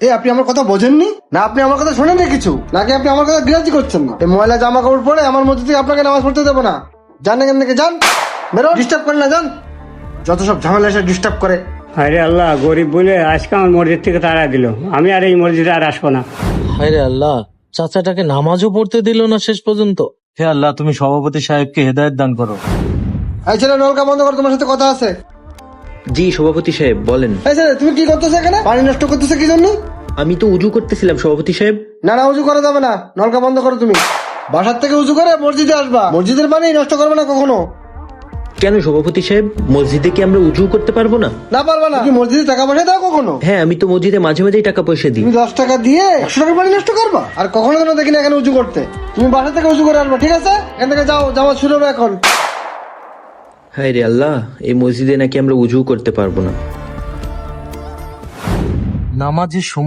এই আপনি আমার কথা বোঝেননি না? আপনি আমার কথা শোনেননি কিছু, নাকি আপনি আমার কথা বিরাজি করছেন না? এই ময়লা জামা কাপড় পরে আমার মধ্যে থেকে আপনাকে নামাজ পড়তে দেবো না। যান এখান থেকে, যান, বেরো, ডিস্টার্ব করেন না, যান। যত সব ঝামেলা এসে ডিস্টার্ব করে। আরে আল্লাহ, গরিব বলে আজকে আমার মসজিদ থেকে তাড়া দিল। আমি আর এই মসজিদে আর আসবো না। হায়রে আল্লাহ, চাচাটাকে নামাজও পড়তে দিল না শেষ পর্যন্ত। হে আল্লাহ, তুমি সভাপতি সাহেবকে হেদায়েত দান করো। এই ছেলে, নলকা বন্ধ কর, তোমার সাথে কথা আছে। জি সভাপতি সাহেব বলেন। এই ছেলে, তুমি কি করতেছো এখানে? পানি নষ্ট করতেছো কি জন্য? আমি তো উজু করতেছিলাম সভাপতি সাহেব। না না, উজু করা যাবে না, নলকা বন্ধ করো তুমি। বাসার থেকে উজু করে মসজিদে আসবা, মসজিদের পানি নষ্ট করবে না কখনো। কেন সভাপতি সাহেব, মসজিদে কি আমরা উজু করতে পারবো না? না পারবা না? তুমি মসজিদে টাকা পয়সা দাও কখনো? হ্যাঁ, আমি তো মসজিদে মাঝে মাঝেই টাকা পয়সা দিই। তুমি 10 টাকা দিয়ে 100 টাকার পানি নষ্ট করবা? আর কখনো যেন দেখি না এখানে উজু করতে। তুমি বাসা থেকে উজু করে আসবা, ঠিক আছে? এখান থেকে যাও, জামাত শুরু হবে এখন। হায় রে আল্লাহ, এই মসজিদে নাকি আমরা উজু করতে পারবো না। নামাজের সময়